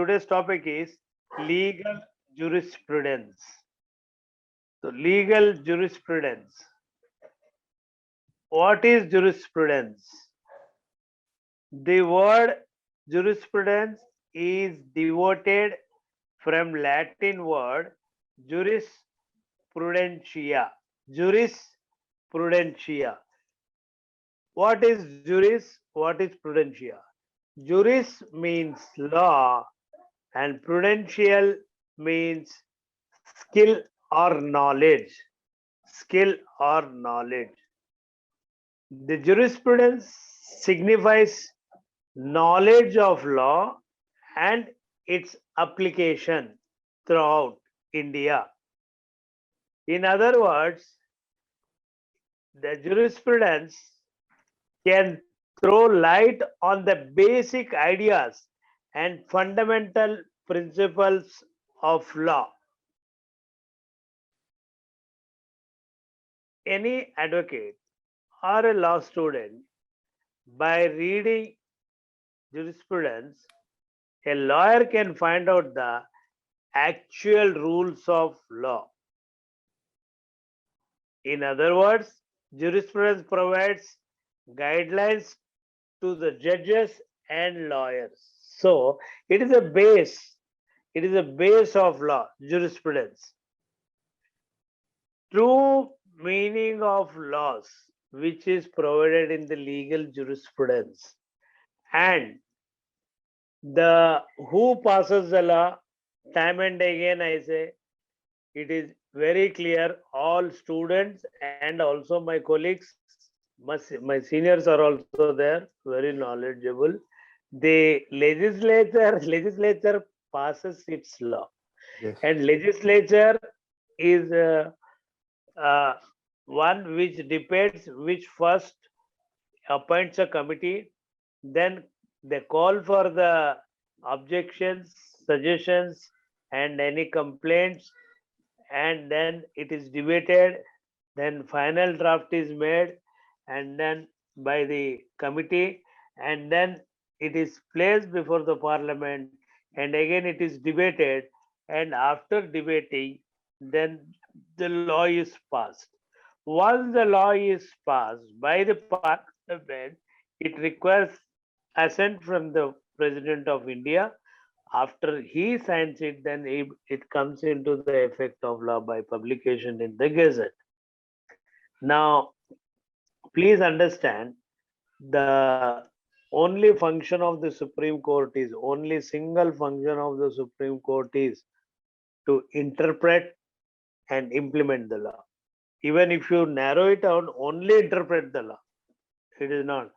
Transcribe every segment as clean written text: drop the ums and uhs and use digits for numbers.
today's topic is legal jurisprudence. So, legal jurisprudence. What is jurisprudence? The word jurisprudence is devoted from Latin word jurisprudentia. Jurisprudentia. What is juris? What is prudentia? Juris means law and prudential means skill or knowledge. Skill or knowledge. The jurisprudence signifies knowledge of law and its application throughout India. In other words, the jurisprudence can throw light on the basic ideas and fundamental principles of law. Any advocate or a law student, by reading jurisprudence, a lawyer can find out the actual rules of law. In other words, jurisprudence provides guidelines to the judges and lawyers. So it is a base. It is a base of law, jurisprudence. True meaning of laws, which is provided in the legal jurisprudence, and the who passes the law, time and again I say, it is very clear. All students and also my colleagues, my seniors are also there, very knowledgeable. The legislature passes its law, Yes. and legislature is one which depends, which first appoints a committee, then they call for the objections, suggestions, and any complaints, and then it is debated, then final draft is made, and then by the committee, and then it is placed before the parliament, and again it is debated, and after debating, then the law is passed. Once the law is passed by the parliament, it requires assent from the President of India. After he signs it, then it comes into the effect of law by publication in the Gazette. Now, please understand, the only function of the Supreme Court is, only single function of the Supreme Court is to interpret and implement the law. Even if you narrow it down, only interpret the law. It is not.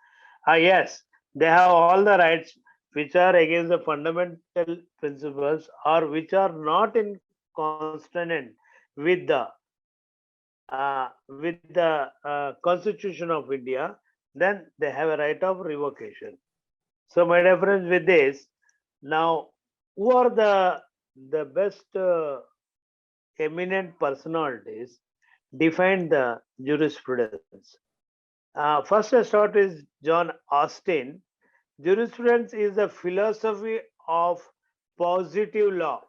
Yes, they have all the rights which are against the fundamental principles or which are not in consonant with the Constitution of India, then they have a right of revocation. So, my dear friends, with this, now who are the best eminent personalities define the jurisprudence? First, I start with John Austin. Jurisprudence is the philosophy of positive law.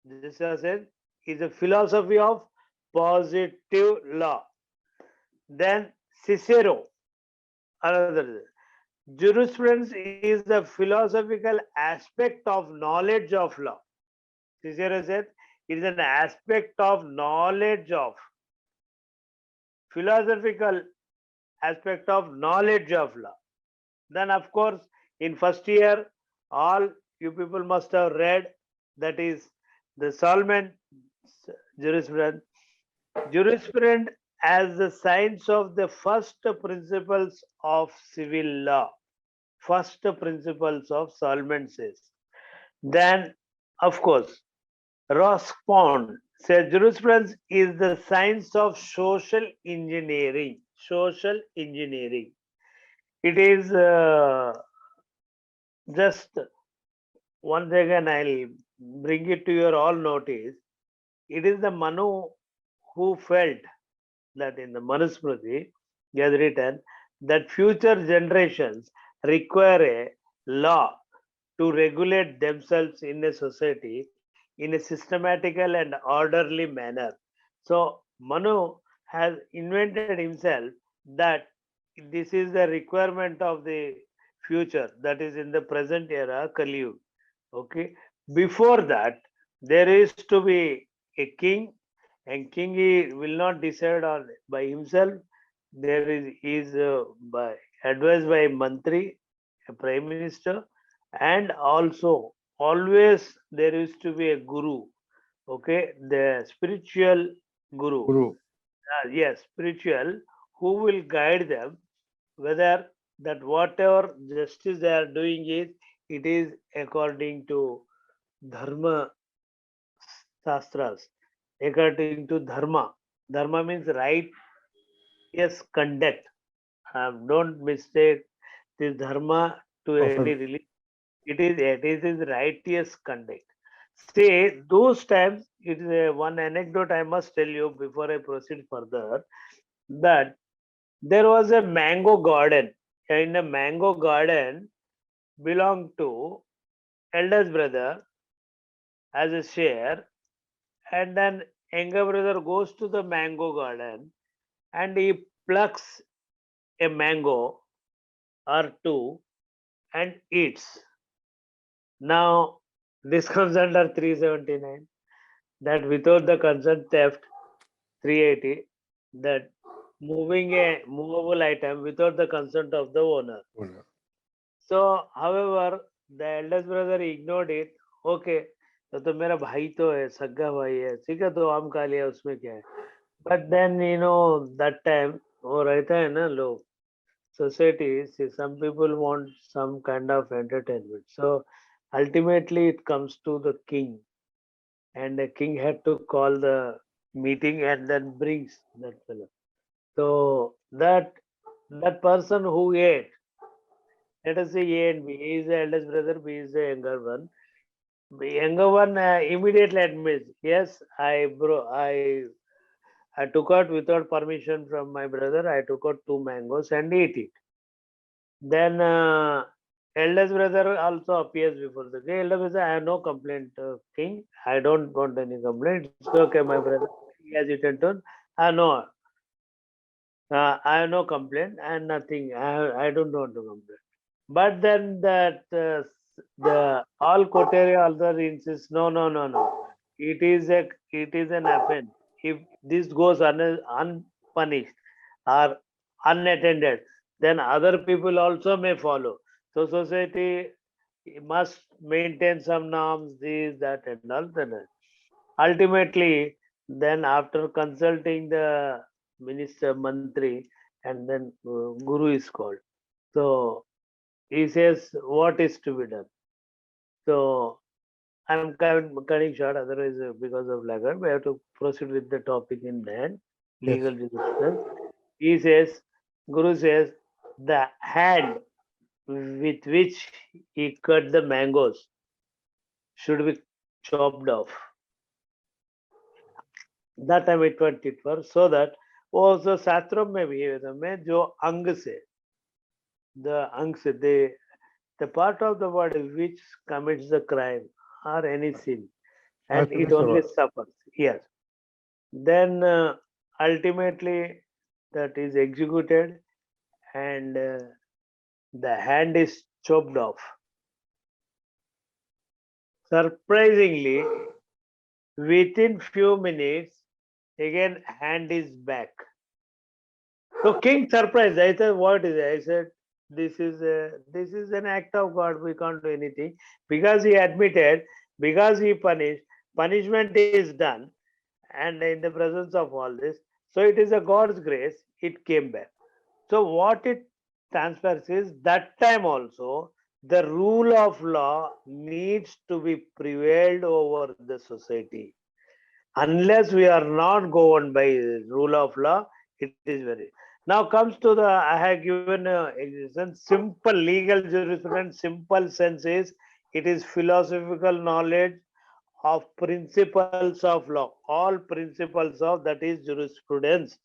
This is a philosophy of positive law. Then Cicero, another. Jurisprudence is the philosophical aspect of knowledge of law. Cicero said it is an aspect of knowledge of, philosophical aspect of knowledge of law. Then, of course, in first year, all you people must have read, that is the Solomon jurisprudence. Jurisprudence as the science of the first principles of civil law. First principles of Solomon says. Then, of course, Rospond says jurisprudence is the science of social engineering. Social engineering. It is just once again I'll bring it to your all notice. It is the Manu who felt that in the Manusmriti he has written that future generations require a law to regulate themselves in a society in a systematical and orderly manner. So Manu has invented himself that this is the requirement of the future, that is in the present era, Kali Yuga. Okay. Before that, there is to be a king, and king he will not decide on by himself. There is by advised by a mantri, a prime minister, and also always there is to be a guru. Okay, the spiritual guru. Guru. Yes, spiritual, who will guide them whether that whatever justice they are doing is, it is according to dharma shastras, according to dharma. Dharma means right, yes, conduct. Don't mistake this dharma to any Perfect. religion. It is righteous conduct. See, those times, it is one anecdote I must tell you before I proceed further, that there was a mango garden. In a mango garden belonged to eldest brother as a share, and then younger brother goes to the mango garden and he plucks a mango or two and eats. Now, this comes under 379, that without the consent theft, 380, that moving a movable item without the consent of the owner. Owner. So, however, the eldest brother ignored it. Okay, तो मेरा भाई तो है, सगा भाई है, ठीक है, तो आम खा लिया, उसमें क्या है. But then, that time, वो रहता है ना लोग, societies, see, some people want some kind of entertainment. So ultimately it comes to the king, and the king had to call the meeting and then brings that fellow. So that person who ate, let us say A and B, A is the eldest brother, B is the younger one. The younger one immediately admits, yes, I took out without permission from my brother. I took out two mangoes and ate it. Then eldest brother also appears before the king. Elder brother, I have no complaint, king. I don't want any complaint. It's okay, my brother. He has eaten too. No, I have no complaint and nothing. I don't want to complain. But then the all coterie also insists, no, no, no, no. It is an offense. If this goes unpunished or unattended, then other people also may follow. So society must maintain some norms, this, that, and all that. Ultimately, then after consulting the minister, mantri, and then guru is called. So he says what is to be done. So I'm cutting short, otherwise because of laggard, we have to proceed with the topic in hand, Yes. legal jurisprudence. He says, Guru says, the hand with which he cut the mangoes should be chopped off. That time it went it for, so that also शास्त्रों में भी है में जो अंग से, the अंग से, the part of the body which commits the crime or any sin, Has and to be it only severed. suffers. Yes. Then ultimately that is executed, and the hand is chopped off. Surprisingly, within few minutes, again hand is back. So king surprised. I said, "What is it?" I said, "This is an act of God. We can't do anything," because he admitted, because he punished. Punishment is done, and in the presence of all this, so it is a God's grace. It came back. So what it transfers is, that time also the rule of law needs to be prevailed over the society. Unless we are not governed by rule of law, it is very. Now comes to the, I have given simple legal jurisprudence. Simple sense is, it is philosophical knowledge of principles of law, all principles of, that is jurisprudence.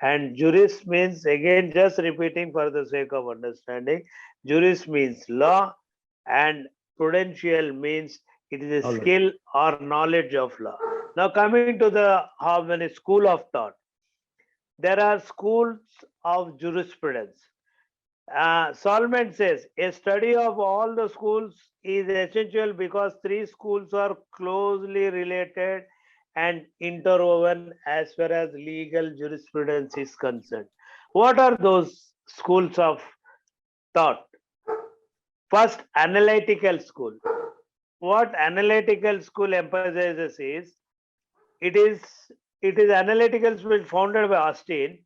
And jurist means, again, just repeating for the sake of understanding, jurist means law, and prudential means it is a skill or knowledge of law. Now coming to the how many school of thought. There are schools of jurisprudence. Solomon says a study of all the schools is essential because three schools are closely related and interwoven as far as legal jurisprudence is concerned. What are those schools of thought? First, analytical school. What analytical school emphasizes is it is it is analytical school founded by Austin,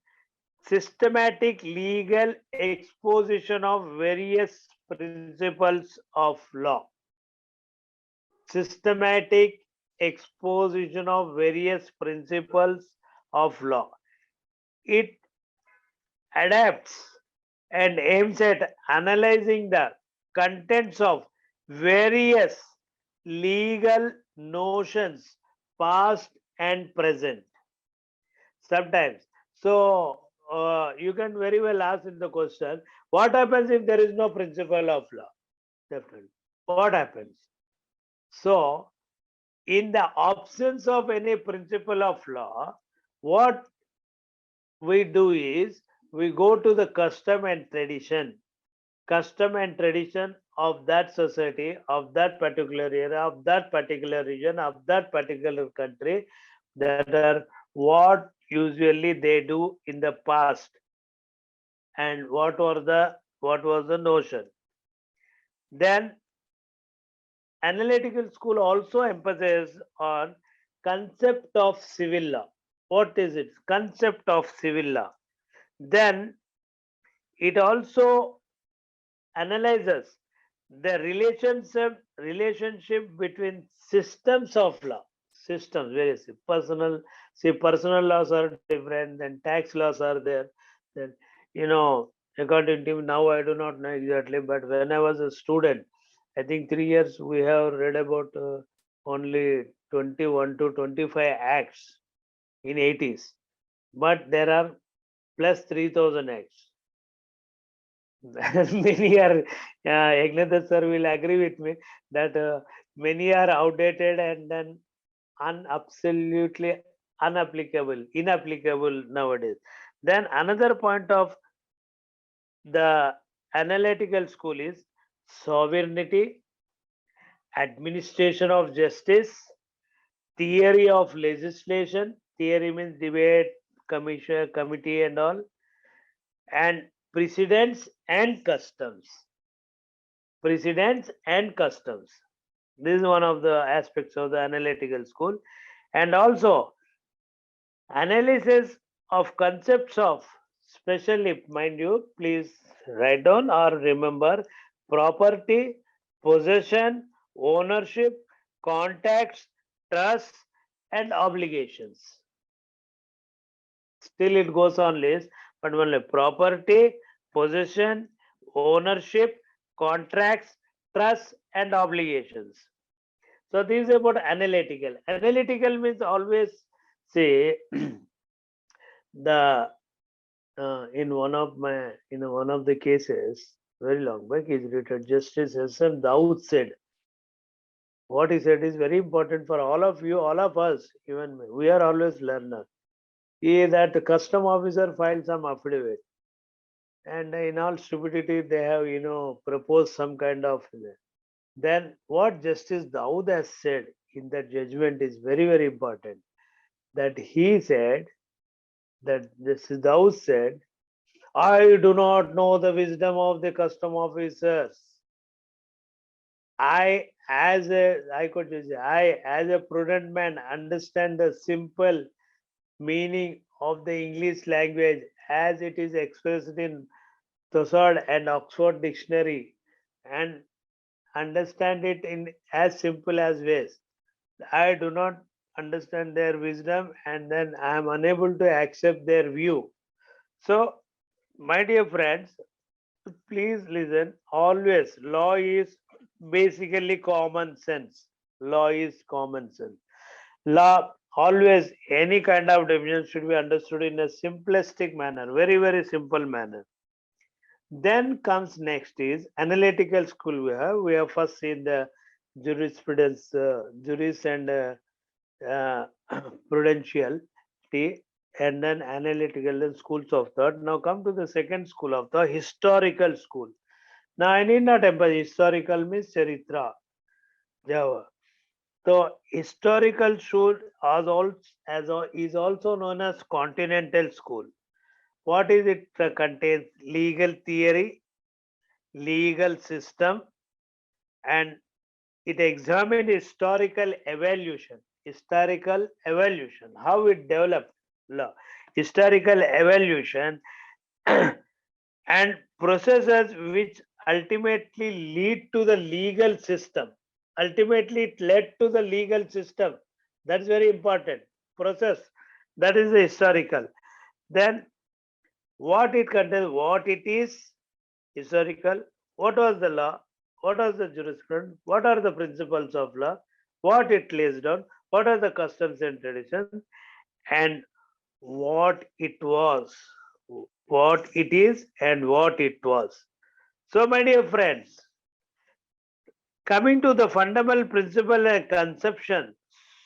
systematic legal exposition of various principles of law. Systematic exposition of various principles of law. It adapts and aims at analyzing the contents of various legal notions, past and present. Sometimes. So, you can very well ask in the question, what happens if there is no principle of law? Definitely. What happens? So, in the absence of any principle of law, what we do is we go to the custom and tradition of that society, of that particular area, of that particular region, of that particular country, that are what usually they do in the past and what was the notion. Then analytical school also emphasizes on concept of civil law. What is it? Concept of civil law. Then it also analyzes the relationship between systems of law. Systems, various personal laws are different, then tax laws are there. Then, according to me, now I do not know exactly, but when I was a student, I think 3 years we have read about only 21 to 25 acts in 80s, but there are plus 3,000 acts. Many are, Egnath sir will agree with me that many are outdated and then absolutely inapplicable nowadays. Then another point of the analytical school is sovereignty, administration of justice, theory of legislation. Theory means debate, commission, committee, and all, and precedents and customs. Precedents and customs. This is one of the aspects of the analytical school. And also analysis of concepts of, especially, mind you, please write down or remember, property, possession, ownership, contacts, trusts, and obligations. Still it goes on list, but only property, possession, ownership, contracts, trusts, and obligations. So this is about analytical. Analytical means always say the in one of the cases very long back is written, Justice S.M. Daud said. What he said is very important for all of you, all of us, even me. We are always learner. That the custom officer filed some affidavit, and in all stupidity they have proposed some kind of. Then what Justice Daud has said in that judgment is very, very important. That he said that Justice Daud said, I do not know the wisdom of the custom officers. I as a prudent man understand the simple meaning of the English language as it is expressed in Thosard and Oxford Dictionary, and understand it in as simple as ways. I do not understand their wisdom, and then I am unable to accept their view. So, my dear friends, please listen. Always, law is basically common sense. Law is common sense. Law, always, any kind of definition should be understood in a simplistic manner, very, very simple manner. Then comes next is analytical school. We have first seen the jurisprudence, juris and uh, prudential, and then analytical and schools of thought. Now come to the second school of thought, historical school. Now I need not emphasize historical means charitra, Java. So historical school is also known as continental school. What is it? Contains legal theory, legal system, and it examined historical evolution. Historical evolution, how it developed law. Historical evolution and processes which ultimately lead to the legal system. Ultimately, it led to the legal system. That's very important. Process. That is the historical. Then what it contains, what it is, historical, what was the law, what was the jurisprudence, what are the principles of law, what it lays down, what are the customs and traditions, and what it was, what it is, and what it was. So, my dear friends, coming to the fundamental principle and conception,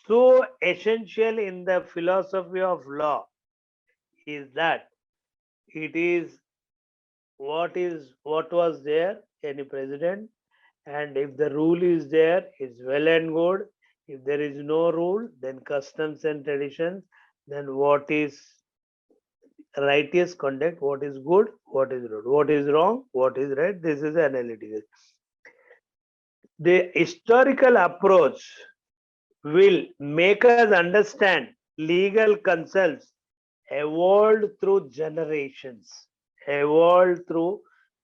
so essential in the philosophy of law is that it is what was there, any president, and if the rule is there, it's well and good. If there is no rule, then customs and traditions, then what is righteous conduct, what is good, what is wrong, what is wrong, what is right. This is analytical. The historical approach will make us understand legal concepts evolved through generations. Evolved through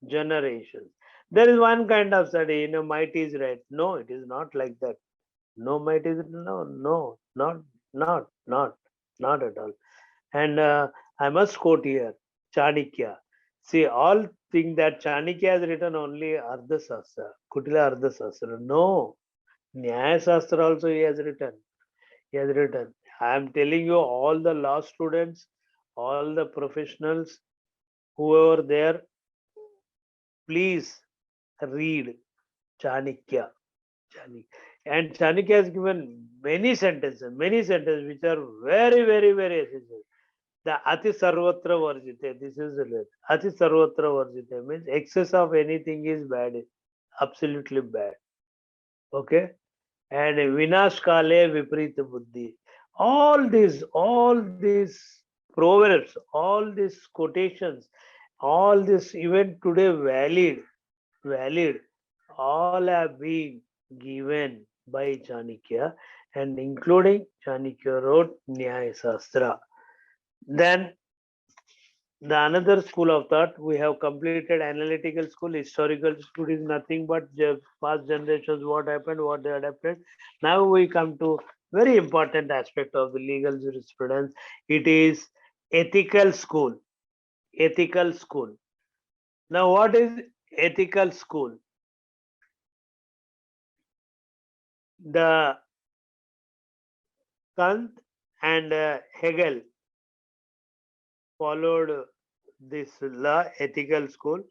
generations. There is one kind of study, might is right. No, it is not like that. No, might is no, not at all. And I must quote here Chanakya. See, all think that Chanakya has written only Ardhasastra, Kutila Ardhasastra. No, Nyaya Sastra also he has written. He has written. I am telling you, all the law students, all the professionals, whoever there, please read Chanakya. And Chanakya has given many sentences which are very, very, very essential. The Ati Sarvatra Varjite, this is the list. Ati Sarvatra Varjite means excess of anything is bad, absolutely bad. Okay? And Vinash Kale Viprita Buddhi. All these proverbs, all these quotations, all this even today valid, all have been given by Chanakya, and including Chanakya wrote Nyaya Sastra. Then the another school of thought, we have completed analytical school. Historical school is nothing but past generations, what happened, what they adapted. Now we come to very important aspect of the legal jurisprudence. It is ethical school. Ethical school. Now what is ethical school? The Kant and Hegel followed this law, ethical school,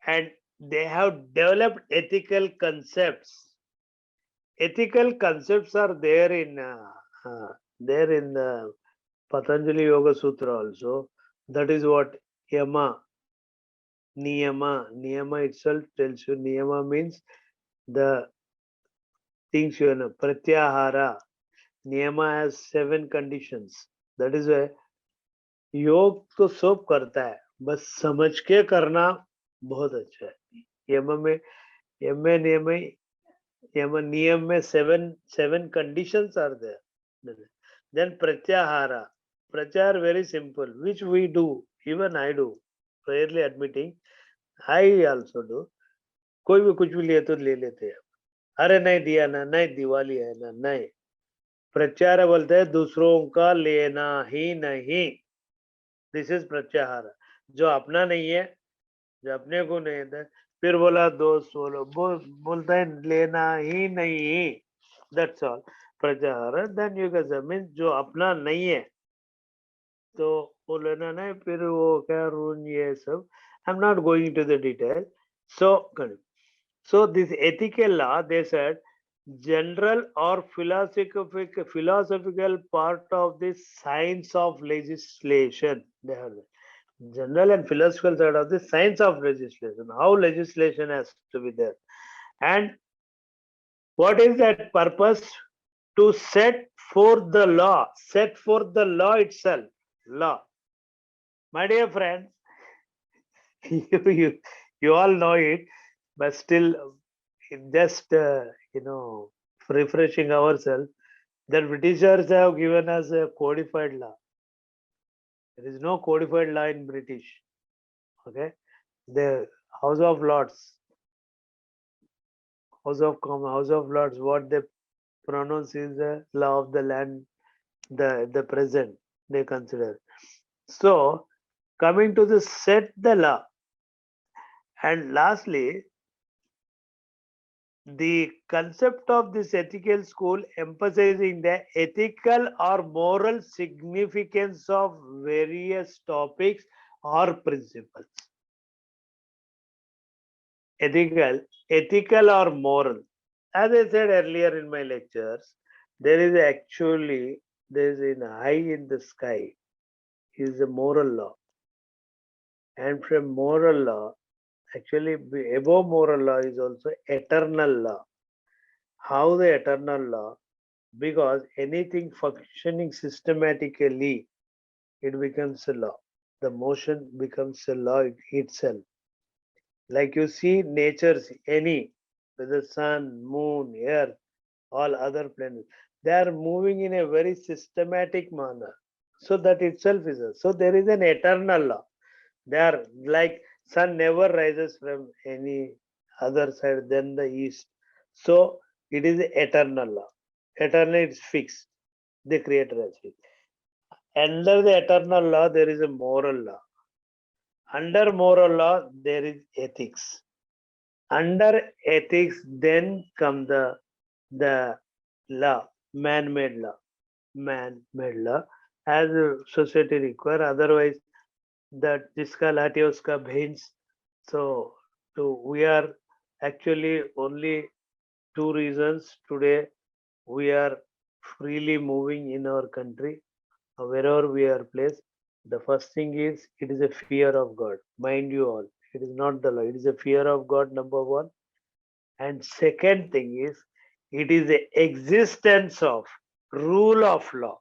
and they have developed ethical concepts. Ethical concepts are there in the Patanjali Yoga Sutra also. That is what Yama, Niyama itself tells you. Niyama means the things you know. Pratyahara. Niyama has 7 conditions. That is why योग तो सब करता है, बस समझ के करना बहुत अच्छा है. यम में नियम में 7 conditions are there. Then pratyahara. Pratyahara very simple, which we do, even I do, rarely admitting, I also do. कोई भी कुछ भी लिए तो ले लेते हैं. अरे नहीं दिया ना, नहीं दिवाली है ना, नहीं. प्रत्याहार बोलते हैं दूसरों का लेना ही नहीं. दिस इज प्रत्याहार. जो अपना नहीं है, जो अपने को नहीं है, फिर बोला दोस्त बोलता है लेना ही नहीं. That's all. प्रत्याहार. देन यू कैन मीन जो अपना नहीं है तो वो लेना नहीं, फिर वो क्या रून ये सब. I'm not going into the detail. So, so this ethical law, they said, general or philosophical part of the science of legislation. They have general and philosophical side of the science of legislation. How legislation has to be there, and what is that purpose? To set forth the law, set forth the law itself. Law. My dear friends, you, you all know it, but still, just refreshing ourselves. The Britishers have given us a codified law. There is no codified law in British. Okay, the House of Lords, House of Lords, what they pronounce is the law of the land, the present they consider. So coming to the set the law, and lastly, the concept of this ethical school emphasizing the ethical or moral significance of various topics or principles. Ethical or moral. As I said earlier in my lectures, there is actually there is an eye in the sky is a moral law, and from moral law, actually above moral law is also eternal law. How the eternal law? Because anything functioning systematically, it becomes a law. The motion becomes a law itself. Like you see nature's any, whether sun, moon, earth, all other planets, they are moving in a very systematic manner. So that itself is a, so there is an eternal law. They are like sun never rises from any other side than the east. So it is eternal law. Eternal is fixed. The creator has fixed. Under the eternal law, there is a moral law. Under moral law, there is ethics. Under ethics, then come the law, man-made law. Man-made law, as society require. Otherwise, that jiska laati hai uska bhens. So, we are actually only two reasons today we are freely moving in our country, wherever we are placed. The first thing is it is a fear of God. Mind you all, it is not the law. It is a fear of God, number one. And second thing is it is the existence of rule of law.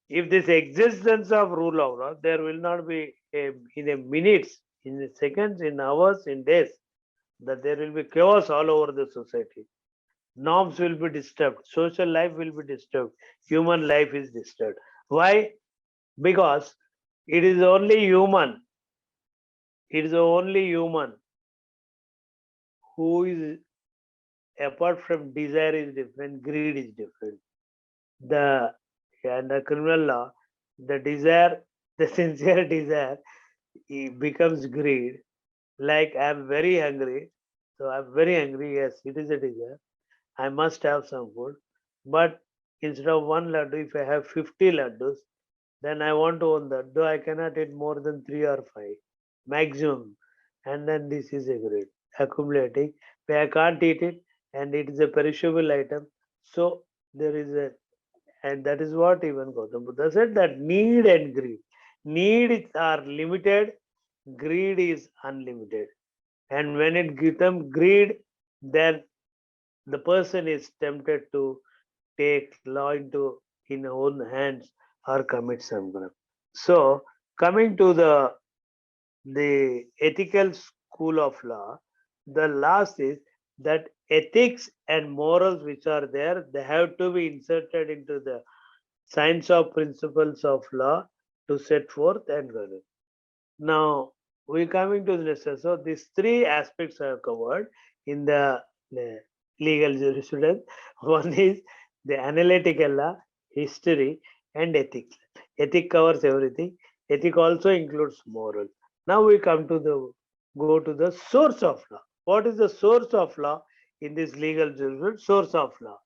If this existence of rule of law, there will not be in a minutes, in seconds, in hours, in days, that there will be chaos all over the society. Norms will be disturbed, social life will be disturbed, human life is disturbed. Why? Because it is only human. It is only human who is, apart from desire is different, greed is different. The and the criminal law, the desire, the sincere desire, it becomes greed. Like I'm very hungry, so I'm very hungry. Yes, it is a desire. I must have some food, but instead of one laddu, if I have 50 laddus, then I want to own that. Though I cannot eat more than 3 or 5 maximum, and then this is a greed accumulating. Where I can't eat it, and it is a perishable item. So there is a, and that is what even Gautam Buddha said, that need and greed. Needs are limited, greed is unlimited. And when it becomes greed, then the person is tempted to take law into in own hands or commit some crime. So coming to the ethical school of law, the last is that ethics and morals which are there, they have to be inserted into the science of principles of law to set forth and govern. Now we coming to the lesson. So these three aspects are covered in the legal jurisprudence. One is the analytical law, history, and ethics. Ethic covers everything. Ethic also includes moral. Now we come to the go to the source of law. What is the source of law in this legal jurisprudence? Source of law.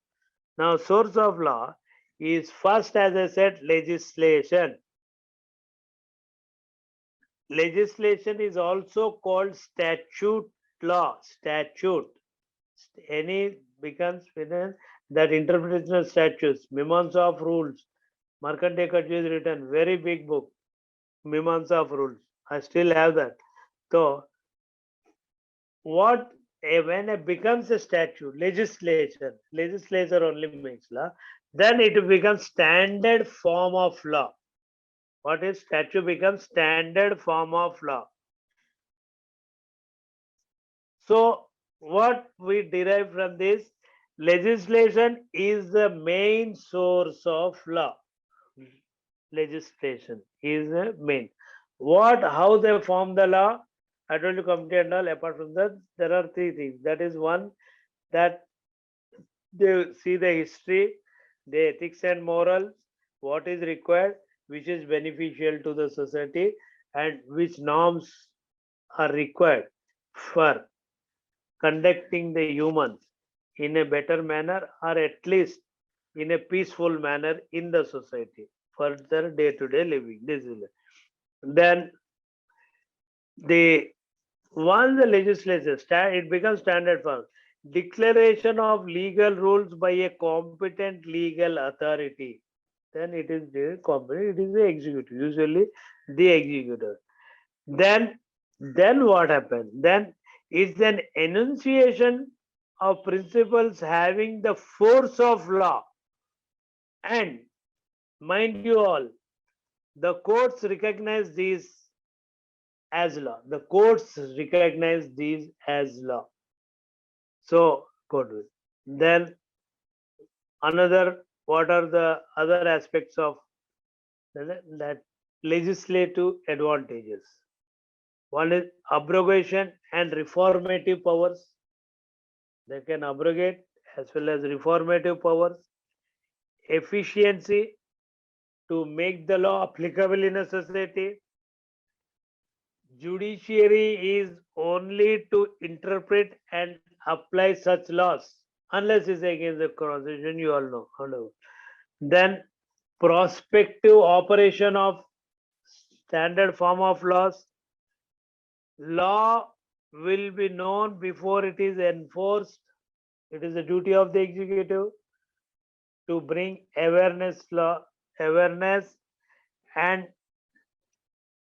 Now, source of law is first, as I said, legislation. legislation is also called statute law. Statute. Any becomes within that interpretation of statutes, Mimamsa of rules. Markandeya is written, very big book, Mimamsa of rules. I still have that. So, what when it becomes a statute, legislature only makes law, then it becomes standard form of law. What is statute becomes standard form of law. So, what we derive from this, legislation is the main source of law. Legislation is the main. How they form the law? I told you committee and all. Apart from that, there are three things. That is one, that they see the history, the ethics and morals, what is required, which is beneficial to the society, and which norms are required for conducting the humans in a better manner, or at least in a peaceful manner in the society for their day-to-day living. This is it. Then once the legislature it becomes standard form. Declaration of legal rules by a competent legal authority. Then it is the competent. It is the executive. Usually the executor. Then what happens? Then it's an enunciation of principles having the force of law. And mind you all, the courts recognize these as law. The courts recognize these as law. So, court. Then another, what are the other aspects of that legislative advantages? One is abrogation and reformative powers. They can abrogate as well as reformative powers. Efficiency to make the law applicable in a society. Judiciary is only to interpret and apply such laws, unless it's against the constitution, you all know. Then prospective operation of standard form of laws. Law will be known before it is enforced. It is the duty of the executive to bring awareness, and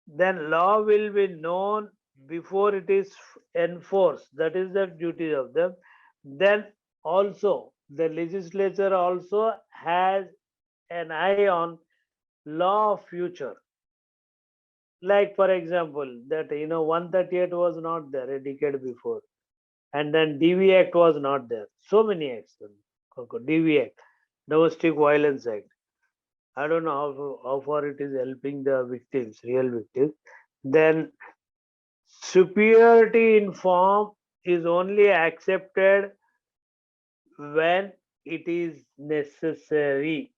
then law will be known before it is enforced. That is the duty of them. Then also the legislature also has an eye on law of future. Like for example, that 138 was not there a decade before, and then DV Act was not there. So many acts. DV Act, Domestic Violence Act. I don't know how far it is helping the victims, real victims. Then superiority in form is only accepted when it is necessary.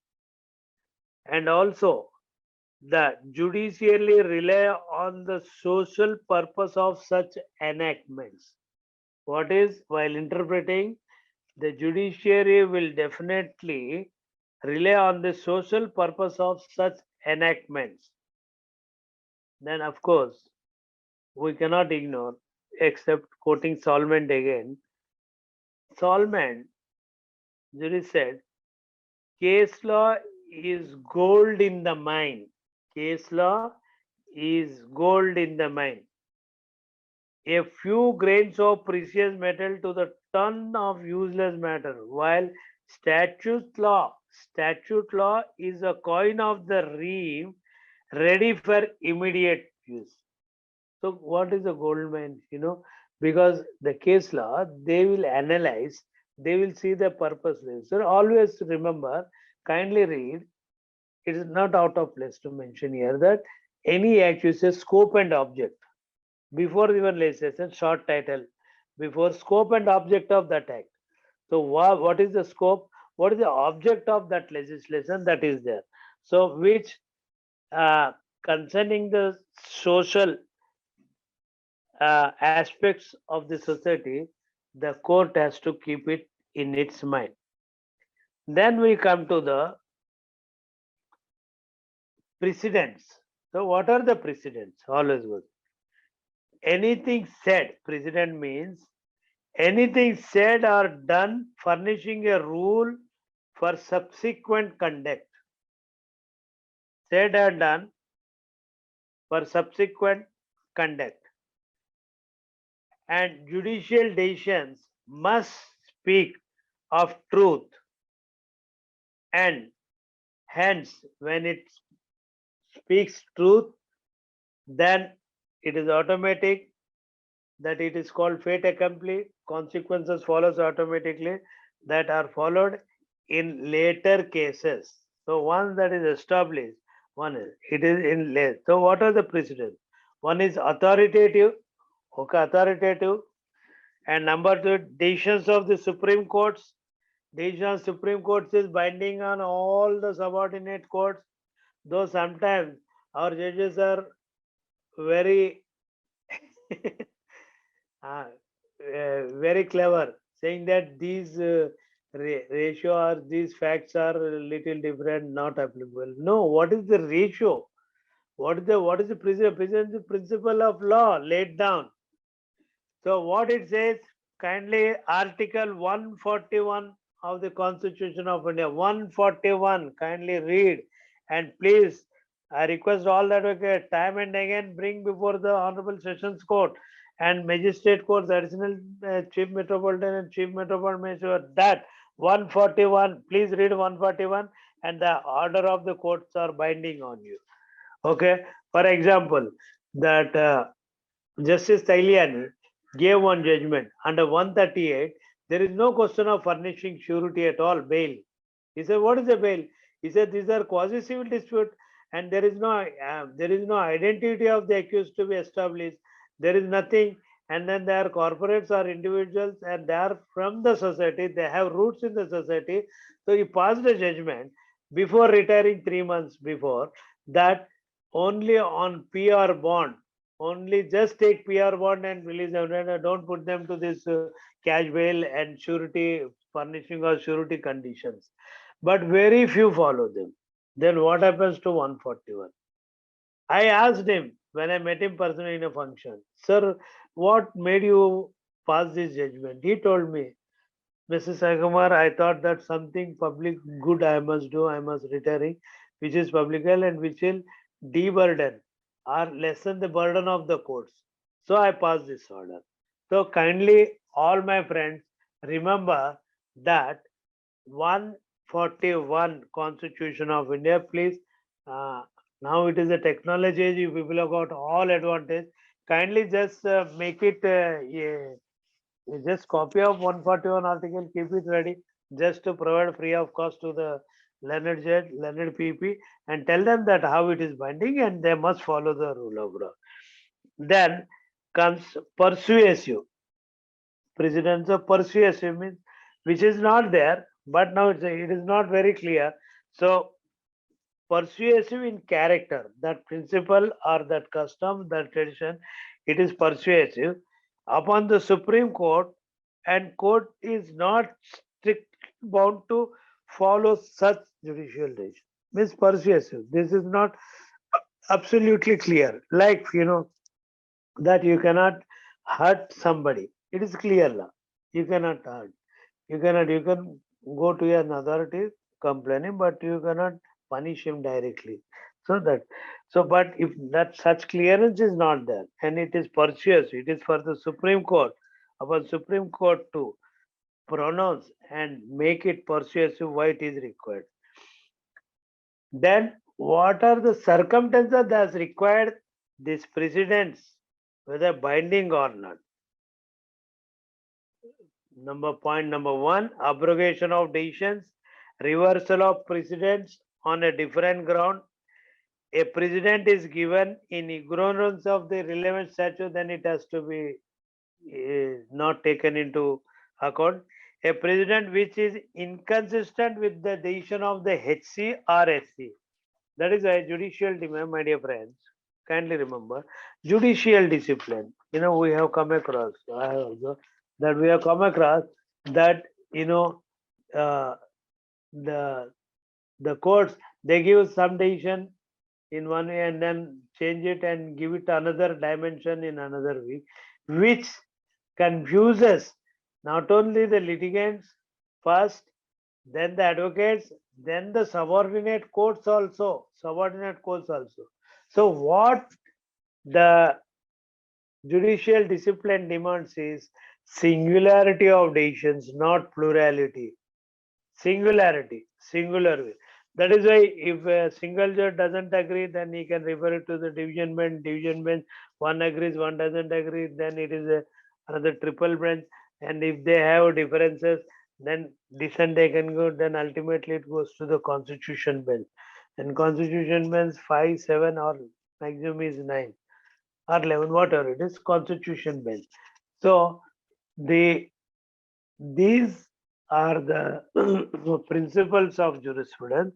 And also, the judicially rely on the social purpose of such enactments. What is, while interpreting, the judiciary will definitely rely on the social purpose of such enactments. Then, of course, we cannot ignore, except quoting Solomon again. Solomon, jury said, case law is gold in the mine. Case law is gold in the mine. A few grains of precious metal to the ton of useless matter, while statute law is a coin of the realm ready for immediate use. So what is a gold mine? Because the case law, they will analyze, they will see the purpose. So always remember, kindly read, it is not out of place to mention here that any act uses scope and object. Before even legislation, short title, before scope and object of that act. So what is the scope? What is the object of that legislation that is there? So which concerning the social aspects of the society, the court has to keep it in its mind. Then we come to the precedents. So what are the precedents? Always good. Anything said, precedent means anything said or done furnishing a rule for subsequent conduct. Said or done for subsequent conduct. And judicial decisions must speak of truth, and hence when it speaks truth, then it is automatic that it is called fait accompli. Consequences follows automatically that are followed in later cases. So once that is established, one is it is in late. So what are the precedents? One is authoritative, okay, authoritative, and number two, decisions of the Supreme Courts. Decision of Supreme Courts is binding on all the subordinate courts, though sometimes our judges are very very clever, saying that these ratio or these facts are a little different, not applicable. No, what is the ratio? What is the principle of law laid down? So what it says, kindly Article 141 of the Constitution of India, 141, kindly read, and please, I request all advocates time and again bring before the Honorable Sessions Court and Magistrate Courts, Additional Chief Metropolitan and Chief Metropolitan Magistrate, that 141, please read 141, and the order of the courts are binding on you. Okay, for example, that Justice Tailiani gave one judgment under 138. There is no question of furnishing surety at all, bail. He said, "What is a bail?" He said, "These are quasi-civil dispute, and there is no identity of the accused to be established. There is nothing, and then they are corporates or individuals, and they are from the society. They have roots in the society." So he passed a judgment before retiring 3 months before that only on PR bond, only just take PR bond and release them. Don't put them to this cash bail and surety furnishing or surety conditions. But very few follow them. Then what happens to 141? I asked him when I met him personally in a function, "Sir, what made you pass this judgment?" He told me, "Mrs. Saikumar, I thought that something public good I must do, I must retiring, which is publical and which will deburden or lessen the burden of the courts. So I passed this order." So kindly, all my friends, remember that 141 Constitution of India, please. Uh, Now it is a technology age, you people have got all advantage. Kindly just make it just copy of 141 article, keep it ready, just to provide free of cost to the learned judge, learned PP, and tell them that how it is binding and they must follow the rule of law. Then comes persuasive. Precedence of persuasive means which is not there, but now it is not very clear. So persuasive in character, that principle or that custom, that tradition, it is persuasive upon the Supreme Court, and court is not strict bound to follow such judicial decision. Means persuasive. This is not absolutely clear. Like that you cannot hurt somebody. It is clear law. You cannot hurt. You can go to an authority complaining, but you cannot punish him directly. But if that such clearance is not there, and it is persuasive, it is for the Supreme Court, upon Supreme Court to pronounce and make it persuasive why it is required. Then what are the circumstances that required this precedence, whether binding or not? Point number one, abrogation of decisions, reversal of precedents on a different ground. A precedent is given in ignorance of the relevant statute, then it has to be not taken into account. A precedent which is inconsistent with the decision of the HC or SC. That is a judicial demand, my dear friends. Kindly remember, judicial discipline. We have come across, I have also, that we have come across that uh, the courts, they give some decision in one way and then change it and give it another dimension in another way, which confuses not only the litigants first, then the advocates, then the subordinate courts also. So what the judicial discipline demands is singularity of decisions, not plurality. Singularity, singular way. That is why if a single judge doesn't agree, then he can refer it to the division bench. Division bench, one agrees, one doesn't agree, then it is another triple bench. And if they have differences, then dissent they can go. Then ultimately it goes to the constitution bench. And constitution bench 5, 7 or maximum is 9 or 11, whatever it is, constitution bench. So the these are the principles of jurisprudence,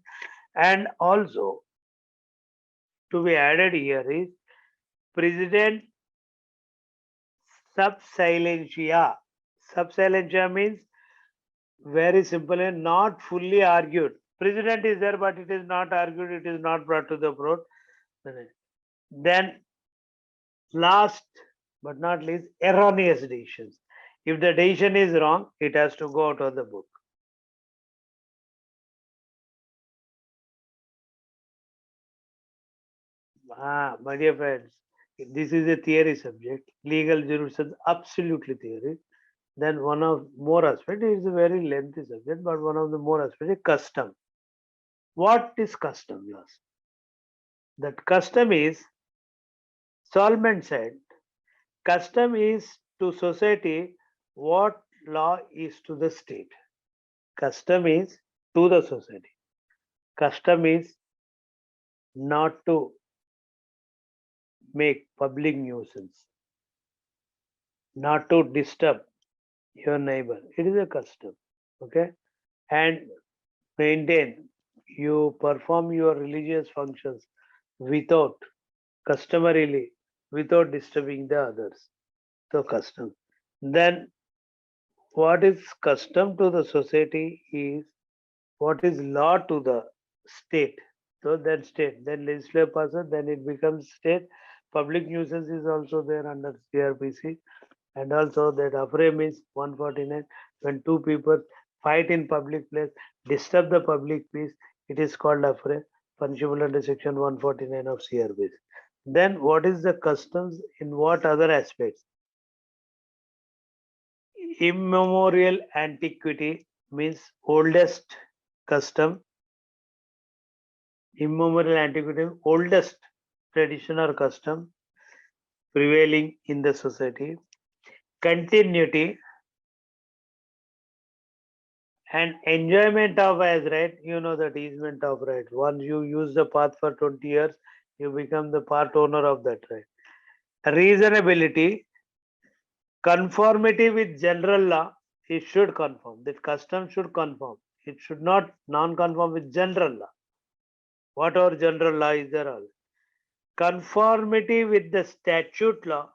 and also to be added here is precedent sub silentia. Sub silentia means very simple and not fully argued. Precedent is there, but it is not argued, it is not brought to the court. Then last but not least, erroneous decisions. If the decision is wrong, it has to go out of the book. My dear friends, this is a theory subject. Legal jurisprudence, absolutely theory. Then one of more aspect is a very lengthy subject, but one of the more aspect is custom. What is custom laws? That custom is, Solomon said, custom is to society what law is to the state. Custom is to the society. Custom is not to make public nuisance, not to disturb your neighbor. It is a custom. Okay. And maintain, you perform your religious functions without, customarily, without disturbing the others. So custom. Then what is custom to the society is what is law to the state. So that state, then legislature passes, then it becomes state. Public nuisance is also there under CRPC. And also that affray means 149. When two people fight in public place, disturb the public peace, it is called affray, punishable under section 149 of CRPC. Then what is the customs in what other aspects? Immemorial antiquity means oldest custom. Immemorial antiquity, oldest tradition or custom prevailing in the society. Continuity and enjoyment of as right, you know that easement of right. Once you use the path for 20 years, you become the part owner of that right. Reasonability, conformity with general law, it should conform. The custom should conform. It should not non-conform with general law. Whatever general law is there all. Conformity with the statute law,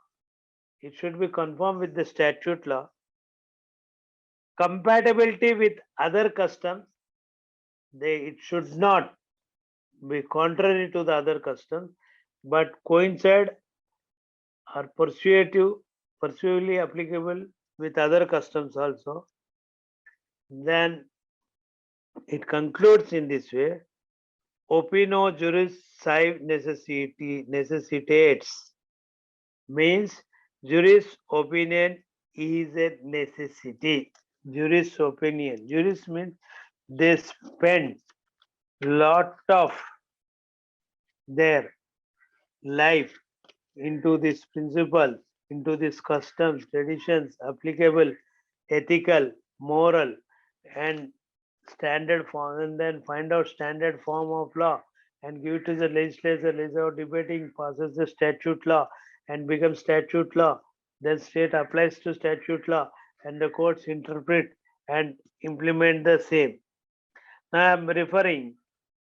it should be conform with the statute law. Compatibility with other customs, it should not be contrary to the other customs, but coincide or persuasively applicable with other customs also. Then it concludes in this way: opino juris sive necessitates means juris opinion is a necessity. Juris opinion. Juris means they spend lot of their life into this principle, into these customs, traditions, applicable, ethical, moral, and standard form, and then find out standard form of law and give it to the legislature. Legislature debating passes the statute law and becomes statute law. Then state applies to statute law, and the courts interpret and implement the same. Now I am referring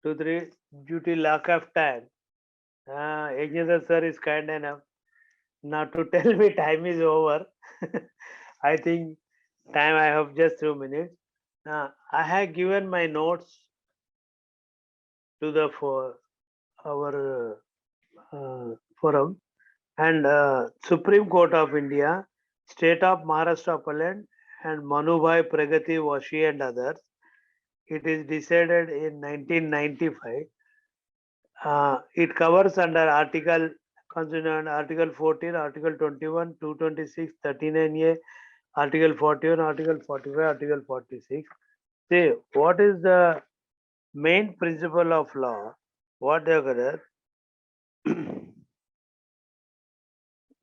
to the due to lack of time. Engineer sir is kind enough not to tell me time is over. I think time I have just 2 minutes. I have given my notes to the our forum, and Supreme Court of India, State of Maharashtra Appellant, and Manubhai Pragati Vashi and others. It is decided in 1995. It covers under Constitution Article 14, Article 21, 226, 39A, Article 41, Article 45, Article 46. See, what is the main principle of law? What they are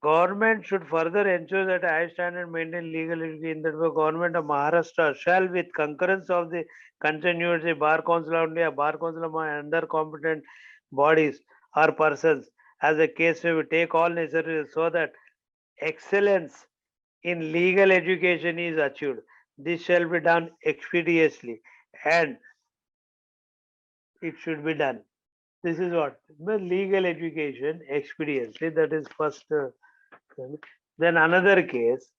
Government should further ensure that high standard maintain legality in the government of Maharashtra shall, with concurrence of the concerned university, bar council of India, bar council of and other competent bodies or persons, as the case may be, take all necessary so that excellence in legal education is achieved. This shall be done expeditiously, and it should be done. This is what the legal education expediently. That is first. Then another case,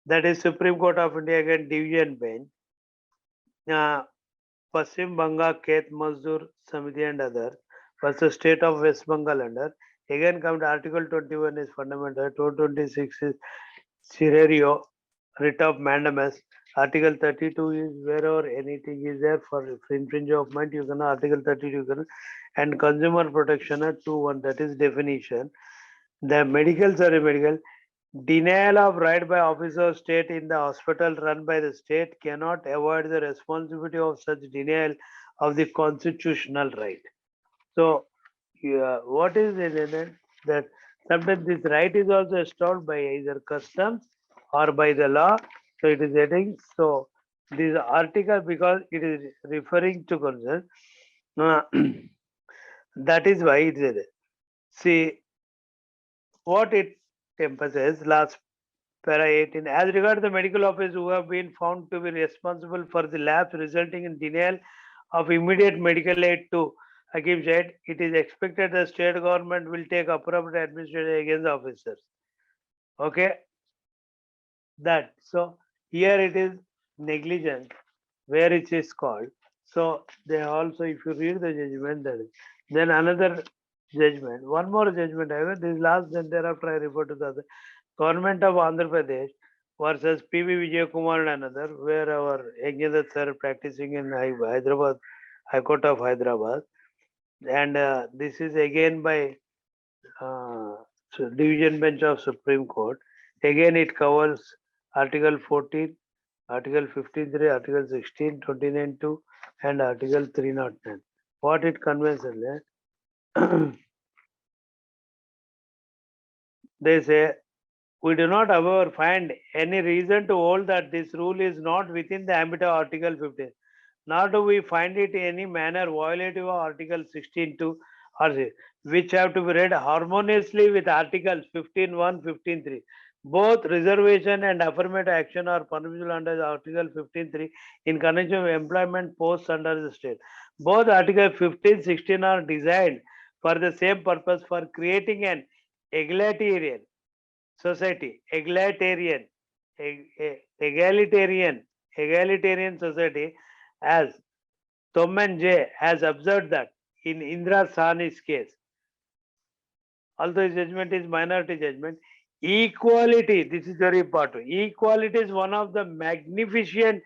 that is Supreme Court of India again division bench. Pasim Banga Khet Mazdur Samiti and others versus State of West Bengal under. Again come to Article 21 is fundamental. 226 is scenario writ of mandamus. Article 32 is wherever anything is there for infringement of mind, you can Article 32 you can, and Consumer Protection Act 21, that is definition. The medical medical denial of right by officer of state in the hospital run by the state cannot avoid the responsibility of such denial of the constitutional right. So, what is it that sometimes this right is also installed by either customs or by the law. So it is getting so this article, because it is referring to concern. uh, that is why it is. See what it emphasizes last para 18. As regards the medical officers who have been found to be responsible for the lapse resulting in denial of immediate medical aid to Hakim said, it is expected the state government will take appropriate administration against the officers. Okay, that. So here it is negligence, where it is called. So they also, if you read the judgment, that is. Then another judgment, one more judgment I have. This last, then thereafter I refer to the other. Government of Andhra Pradesh versus P.V. Vijay Kumar and another, where our Yajnadat sir practicing in Hyderabad, High Court of Hyderabad. And this is again by Division Bench of Supreme Court. Again, it covers Article 14, Article 53, Article 16, 29.2, and Article 309. What it conveys, they say, we do not, however, find any reason to hold that this rule is not within the ambit of Article 15. Nor do we find it in any manner violative of Article 16.2 or which have to be read harmoniously with Articles 15.1, 15.3. Both reservation and affirmative action are permissible under Article 15.3 in connection with employment posts under the state. Both Article 15, 16 are designed for the same purpose, for creating an egalitarian society, egalitarian society, as Tommen J has observed that in Indra Sahni's case, although his judgment is minority judgment, equality, this is very important. Equality is one of the magnificent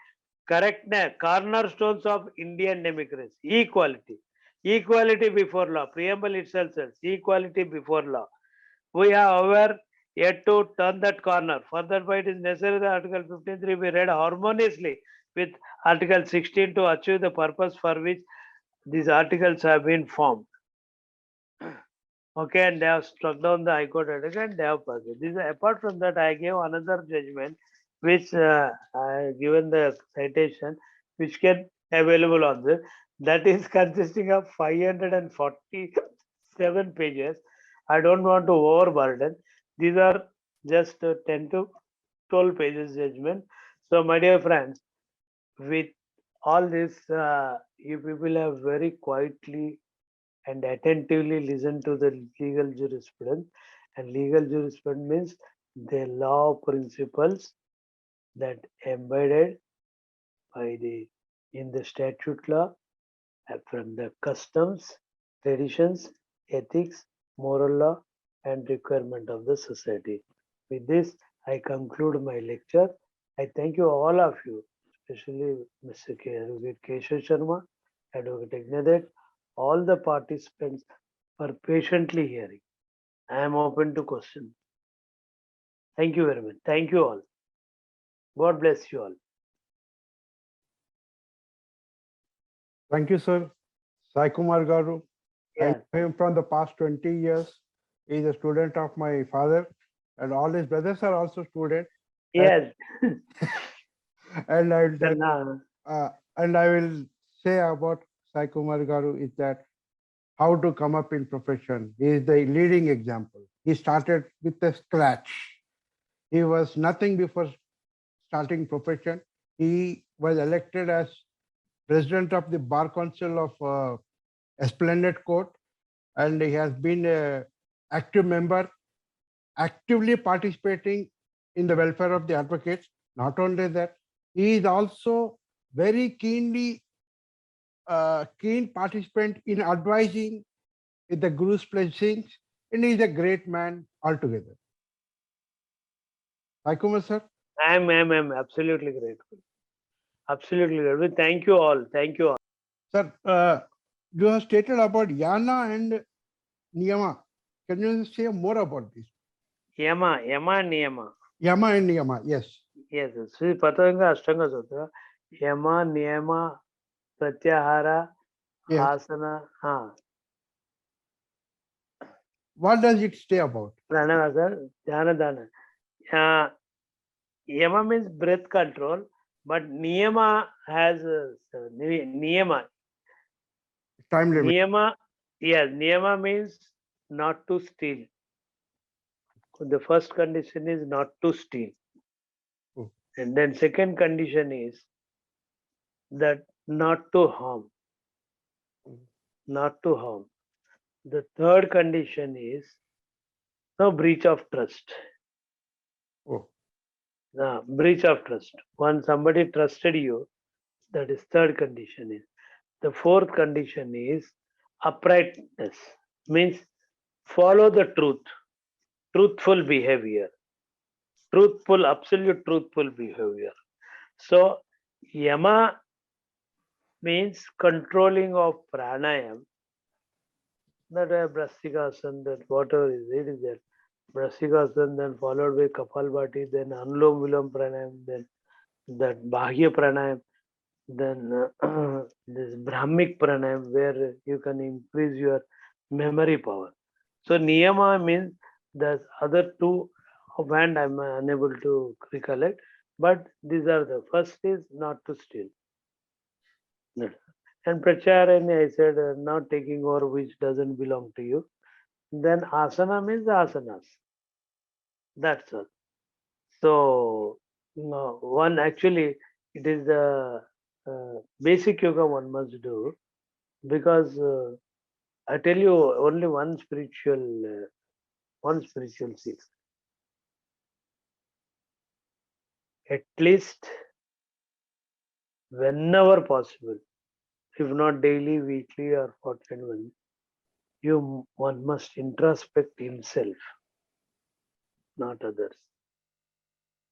correctness, cornerstones of Indian democracy. Equality. Equality before law. Preamble itself says equality before law. We have, however, yet to turn that corner. Furthermore, it is necessary that Article 15.3 be read harmoniously with Article 16 to achieve the purpose for which these articles have been formed. Okay, and they have struck down the High Court article and they have passed it. This, apart from that, I gave another judgment which I given the citation which can available on this. That is consisting of 547 pages. I don't want to overburden. These are just 10 to 12 pages judgment. So, my dear friends, with all this, you people have very quietly and attentively listened to the legal jurisprudence. And legal jurisprudence means the law principles that embedded by the in the statute law, from the customs, traditions, ethics, moral law, and requirement of the society. With this, I conclude my lecture. I thank you all of you, especially Mr. Advocate Keshav Sharma, Advocate Ignadet, all the participants for patiently hearing. I am open to questions. Thank you very much. Thank you all. God bless you all. Thank you, sir. Saikumar Garu. I Yeah. know him from the past 20 years. He is a student of my father, and all his brothers are also students. Yes. And I will tell, Now, and I will say about Saikumar Garu is that how to come up in profession. He is the leading example. He started with a scratch. He was nothing before starting profession. He was elected as president of the Bar Council of Esplanade Court, and he has been an active member, actively participating in the welfare of the advocates. Not only that, he is also very keen participant in advising with the Guru's blessings, and he is a great man altogether. Saikumar sir. I'm absolutely grateful. Absolutely grateful. Thank you all. Thank you all. Sir, you have stated about Yana and Niyama. Can you say more about this? Yama, Niyama. Yama and Niyama, yes. Yes, Sri Patanga Ashtanga Sutra. Yama, Niyama, Pratyahara, Yes. Asana. What does it say about? Pranava, sir. Dhyana, Dana. Yama means breath control, but Niyama has Niyama. Time limit. Niyama, yes, Niyama means not to steal. The first condition is not to steal. Oh. And then second condition is that not to harm. Not to harm. The third condition is no breach of trust. Oh. Breach of trust. When somebody trusted you, that is third condition is. The fourth condition is uprightness. Means follow the truth. Truthful behavior. Truthful, absolute truthful behavior. So Yama means controlling of pranayam. That Brastikasana, that whatever is it is there. Brastikasana, then followed by Kapalbhati, then Anulom Vilom pranayam, then that Bahya pranayam, then this Brahmic pranayam, where you can increase your memory power. So Niyama means the other two offhand I'm unable to recollect, but these are the first is not to steal. And Pracharanya, I said, not taking over which doesn't belong to you. Then asana means asanas. That's all. So, no, one actually, it is the basic yoga one must do because I tell you only one spiritual secret. At least whenever possible, if not daily, weekly, or fortnightly, one must introspect himself, not others.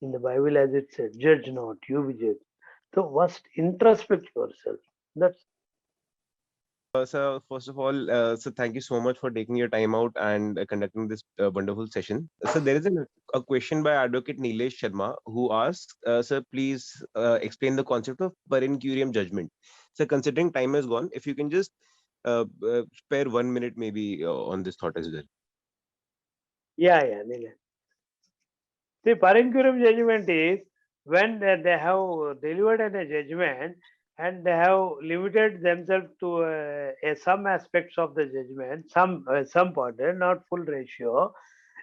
In the Bible, as it said, judge not, you be judged. So must introspect yourself. That's So first of all, so thank you so much for taking your time out and conducting this wonderful session. So there is a question by Advocate Nilesh Sharma who asks, sir, please explain the concept of per incurium judgment. So considering time has gone, if you can just spare 1 minute maybe on this thought as well. yeah. Neela. See, parinkuram judgment is when they have delivered a judgment and they have limited themselves to some aspects of the judgment, some part, not full ratio,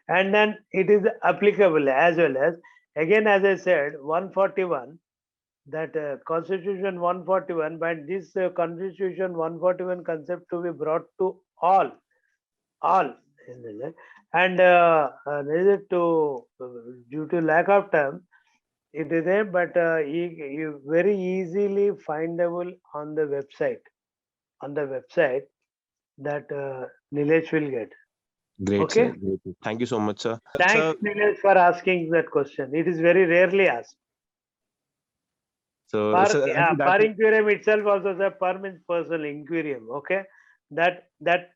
and then it is applicable as well as again, as I said, 141. That Constitution 141, but this Constitution 141 concept to be brought to all, and due to lack of time, it is there, but very easily findable on the website. On the website, that Nilesh will get. Great, Okay. sir. Great. Thank you so much, sir. Thanks, Sir, Nilesh, for asking that question. It is very rarely asked. so, Per, sir, yeah, that's per inquirium itself also the per means personal inquirium. Okay, that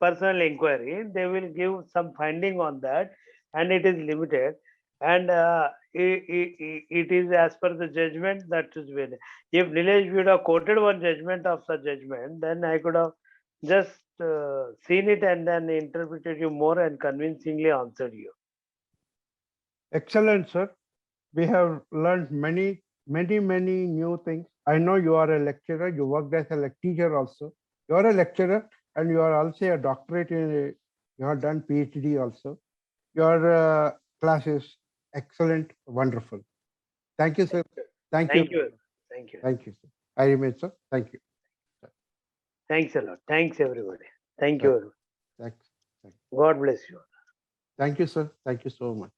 personal inquiry, they will give some finding on that, and it is limited, and it is as per the judgment that is been. If Nilesh would have quoted one judgment of such judgment, then I could have just seen it and then interpreted you more and convincingly answered you. Excellent, sir. We have learned many new things. I know you are a lecturer. You worked as a teacher also. You are a lecturer and you are also a doctorate in. You have done PhD also. Your class is excellent, wonderful. Thank you, sir. Thank you. Thank you. Thank you. Thank you, sir. I remain, sir. Thank you. Thanks a lot. Thanks everybody. Thank Right. you. Thanks. God bless you. Thank you, sir. Thank you so much.